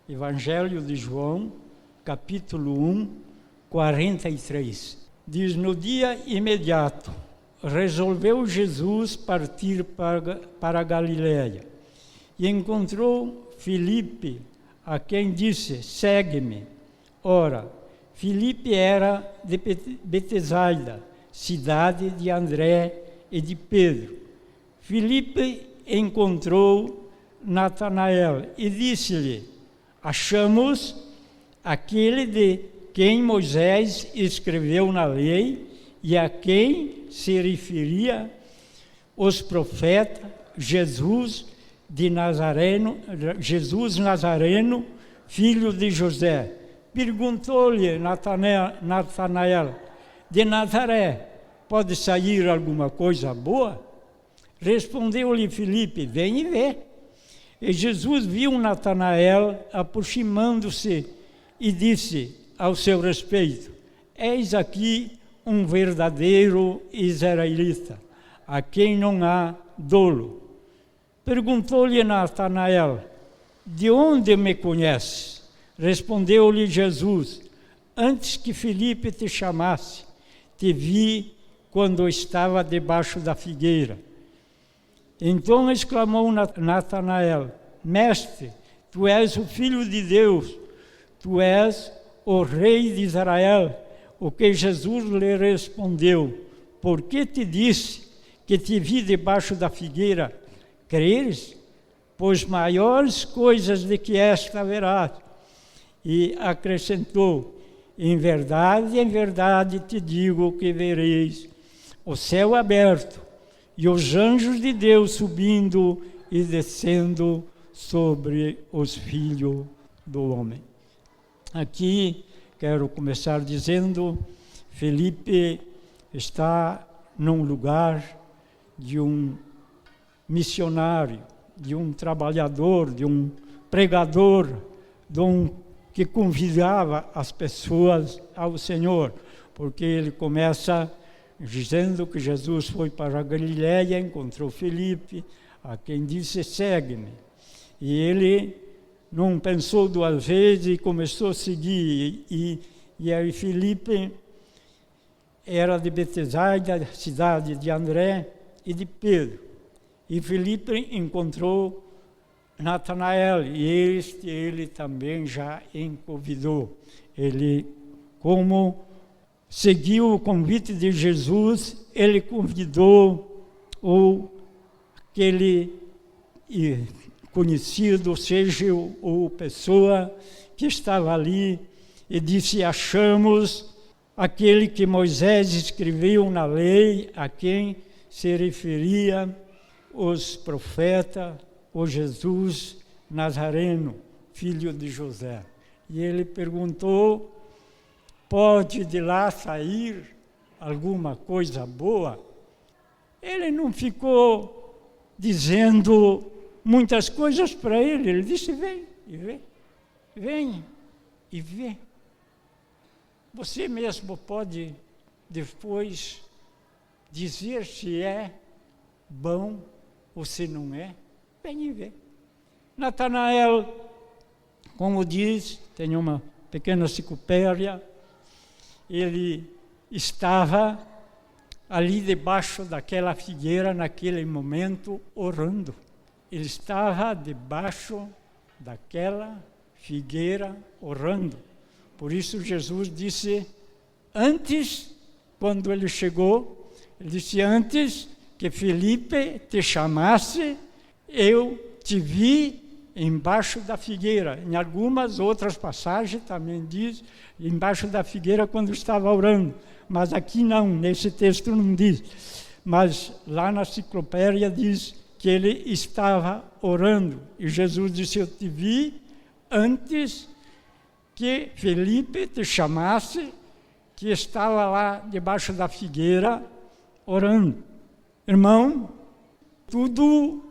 Evangelho de João, capítulo 1, 43. Diz: no dia imediato, resolveu Jesus partir para a Galiléia e encontrou Filipe, a quem disse: segue-me. Ora, Filipe era de Betsaida, cidade de André e de Pedro. Filipe encontrou Natanael e disse-lhe: achamos aquele de quem Moisés escreveu na lei e a quem se referia os profetas, Jesus Nazareno, filho de José. Perguntou-lhe Natanael: de Nazaré pode sair alguma coisa boa? Respondeu-lhe Filipe: vem e vê. E Jesus viu Natanael aproximando-se e disse ao seu respeito: eis aqui um verdadeiro israelita, a quem não há dolo. Perguntou-lhe Natanael: de onde me conheces? Respondeu-lhe Jesus: antes que Filipe te chamasse, te vi quando estava debaixo da figueira. Então exclamou Natanael: mestre, tu és o Filho de Deus, tu és o Rei de Israel. O que Jesus lhe respondeu: por que te disse que te vi debaixo da figueira? Creres? Pois maiores coisas do que esta verás. E acrescentou: em verdade te digo que vereis o céu aberto e os anjos de Deus subindo e descendo sobre os filhos do homem. Aqui quero começar dizendo: Filipe está num lugar de um missionário, de um trabalhador, de um pregador, de um que convidava as pessoas ao Senhor, porque ele começa dizendo que Jesus foi para a Galiléia, encontrou Filipe, a quem disse: segue-me. E ele não pensou duas vezes e começou a seguir. E aí Filipe era de Betsaida, cidade de André e de Pedro. E Filipe encontrou Natanael e ele também já convidou. Ele, como seguiu o convite de Jesus, ele convidou aquele conhecido, ou seja, ou pessoa que estava ali, e disse: achamos aquele que Moisés escreveu na lei, a quem se referia os profetas, o Jesus Nazareno, filho de José. E ele perguntou: pode de lá sair alguma coisa boa? Ele não ficou dizendo muitas coisas para ele. Ele disse: vem e vê, vem e vê. Você mesmo pode depois dizer se é bom ou se não é. Vem e vê. Natanael, como diz, tem uma pequena enciclopédia, ele estava ali debaixo daquela figueira naquele momento orando. Ele estava debaixo daquela figueira orando. Por isso Jesus disse, antes, quando ele chegou, ele disse: antes que Filipe te chamasse, eu te vi embaixo da figueira. Em algumas outras passagens também diz embaixo da figueira quando estava orando. Mas aqui não, nesse texto não diz. Mas lá na enciclopédia diz que ele estava orando. E Jesus disse: eu te vi antes que Filipe te chamasse, que estava lá debaixo da figueira orando. Irmão, tudo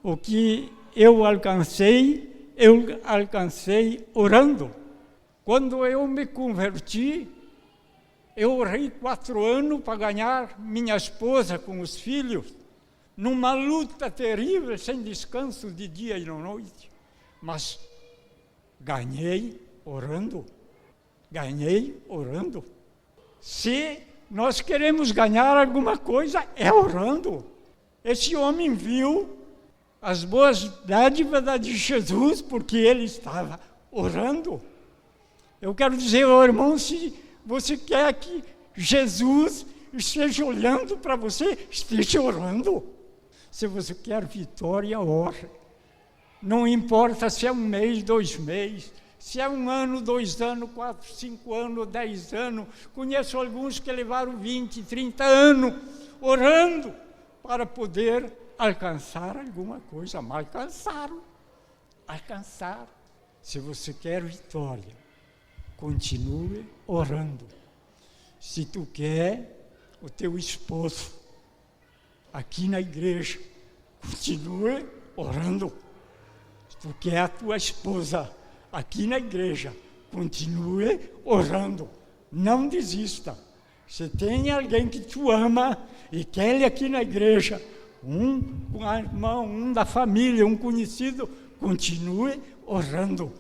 o que eu alcancei orando. Quando eu me converti, eu orei 4 anos para ganhar minha esposa com os filhos, numa luta terrível, sem descanso de dia e de noite. Mas Ganhei orando. Ganhei orando. Se nós queremos ganhar alguma coisa, é orando. Esse homem viu as boas dádivas de Jesus porque ele estava orando. Eu quero dizer, meu irmão, se você quer que Jesus esteja olhando para você, esteja orando. Se você quer vitória, ore. Não importa se é 1 mês, 2 meses, se é 1 ano, 2 anos, 4, 5 anos, 10 anos. Conheço alguns que levaram 20, 30 anos orando para poder alcançar alguma coisa, mas alcançaram. Se você quer vitória, continue orando. Se tu quer o teu esposo aqui na igreja, continue orando. Se tu quer a tua esposa aqui na igreja, continue orando. Não desista. Se tem alguém que tu ama e quer ele aqui na igreja, um irmão, um da família, um conhecido, continue orando.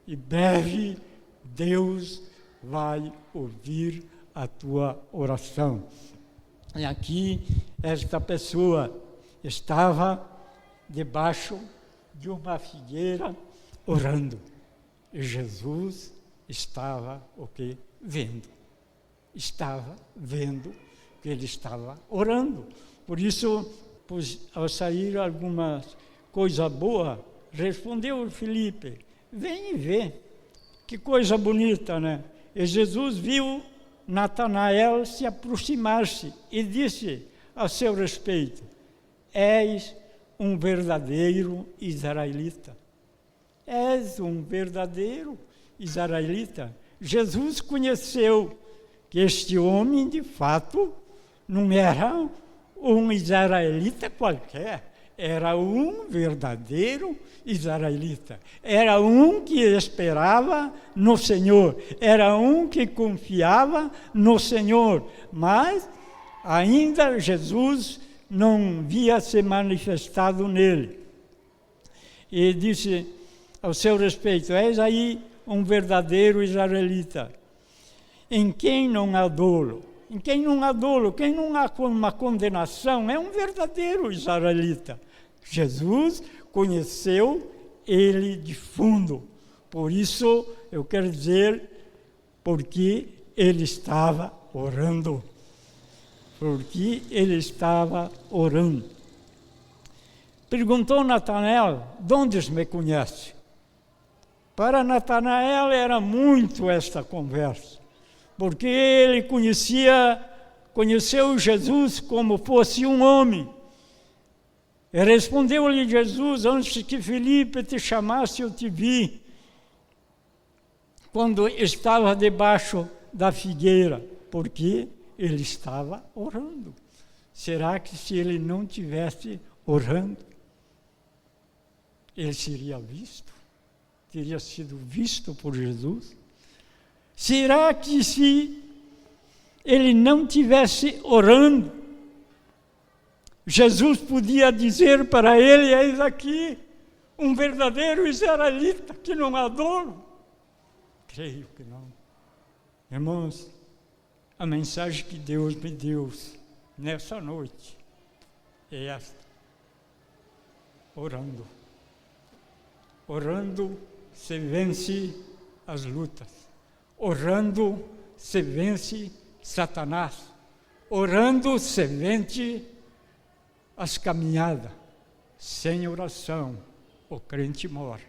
E breve Deus vai ouvir a tua oração. E aqui, esta pessoa estava debaixo de uma figueira orando. E Jesus estava o quê? Vendo. Estava vendo que ele estava orando. Por isso, ao sair alguma coisa boa, respondeu Filipe, vem e vê. Que coisa bonita, né? E Jesus viu Natanael se aproximar-se e disse a seu respeito, és um verdadeiro israelita. És um verdadeiro israelita. Jesus conheceu que este homem, de fato, não era um israelita qualquer, era um verdadeiro israelita. Era um que esperava no Senhor, era um que confiava no Senhor, mas ainda Jesus não havia se manifestado nele. E disse ao seu respeito, és aí um verdadeiro israelita, em quem não há dolo. Em quem não há dolo, quem não há uma condenação, é um verdadeiro israelita. Jesus conheceu ele de fundo. Por isso, eu quero dizer, porque ele estava orando. Porque ele estava orando. Perguntou Natanael, de onde me conhece? Para Natanael era muito esta conversa, porque ele conheceu Jesus como fosse um homem. E respondeu-lhe Jesus, antes que Filipe te chamasse, eu te vi, quando estava debaixo da figueira, porque ele estava orando. Será que se ele não tivesse orando, ele seria visto? Teria sido visto por Jesus? Será que se ele não tivesse orando, Jesus podia dizer para ele, eis aqui, um verdadeiro israelita que não há dolo? Creio que não. Irmãos, a mensagem que Deus me deu nessa noite é esta. Orando. Orando se vence as lutas. Orando se vence Satanás. Orando se vence as caminhadas. Sem oração, o crente morre.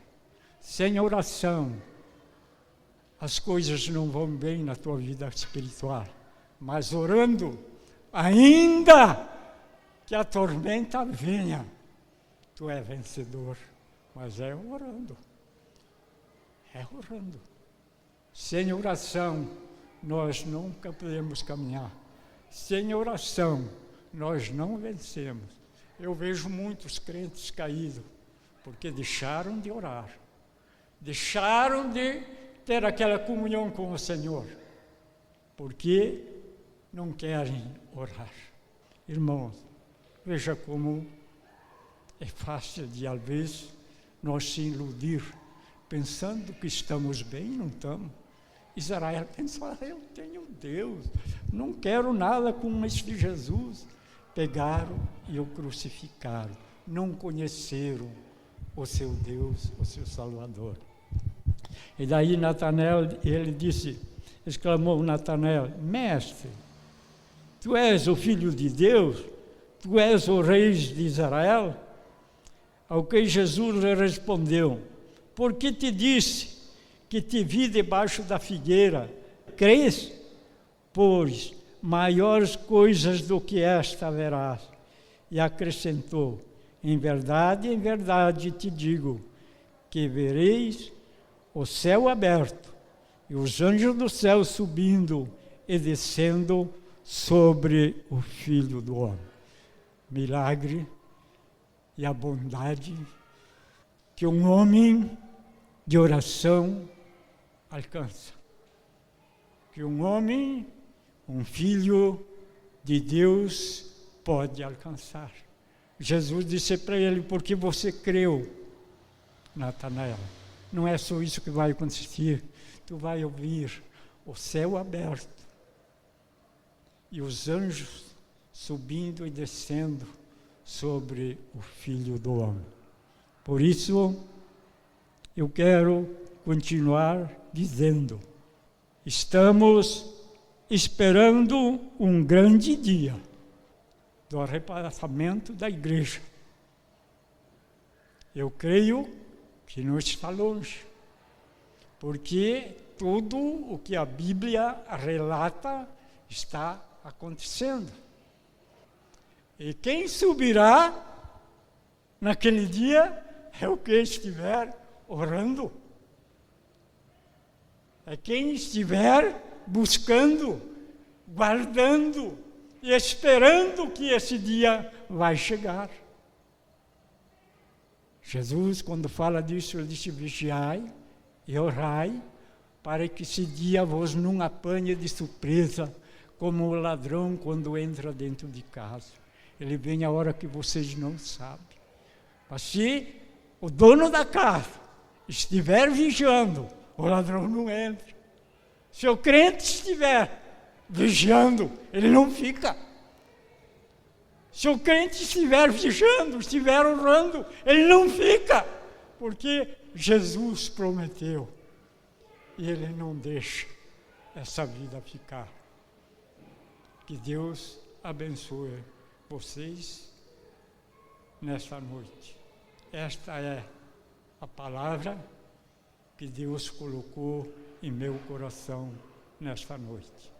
Sem oração, as coisas não vão bem na tua vida espiritual. Mas orando, ainda que a tormenta venha, tu é vencedor. Mas é orando. É orando. Sem oração, nós nunca podemos caminhar. Sem oração, nós não vencemos. Eu vejo muitos crentes caídos, porque deixaram de orar. Deixaram de ter aquela comunhão com o Senhor, porque não querem orar. Irmãos, veja como é fácil de, às vezes, nós se iludir pensando que estamos bem, não estamos. Israel pensou, eu tenho Deus, não quero nada com este Jesus. Pegaram e o crucificaram, não conheceram o seu Deus, o seu Salvador. E daí Natanael, exclamou Natanael, mestre, tu és o Filho de Deus, tu és o Rei de Israel? Ao que Jesus lhe respondeu, por que te disse que te vi debaixo da figueira? Crês? Pois maiores coisas do que esta verás. E acrescentou, em verdade te digo, que vereis o céu aberto e os anjos do céu subindo e descendo sobre o Filho do Homem. Milagre e a bondade que um homem de oração alcança. Que um homem, um filho de Deus pode alcançar. Jesus disse para ele, porque você creu, Natanael. Não é só isso que vai acontecer. Tu vai ouvir o céu aberto e os anjos subindo e descendo sobre o Filho do Homem. Por isso, eu quero continuar dizendo, estamos esperando um grande dia do arrebatamento da igreja. Eu creio que não está longe, porque tudo o que a Bíblia relata está acontecendo. E quem subirá naquele dia é o que estiver orando. É quem estiver buscando, guardando e esperando que esse dia vai chegar. Jesus, quando fala disso, ele disse, vigiai e orai, para que esse dia vos não apanhe de surpresa, como o ladrão quando entra dentro de casa. Ele vem a hora que vocês não sabem. Mas se o dono da casa estiver vigiando, o ladrão não entra. Se o crente estiver vigiando, ele não fica. Se o crente estiver vigiando, estiver orando, ele não fica. Porque Jesus prometeu. E ele não deixa essa vida ficar. Que Deus abençoe vocês nesta noite. Esta é a palavra que Deus colocou em meu coração nesta noite.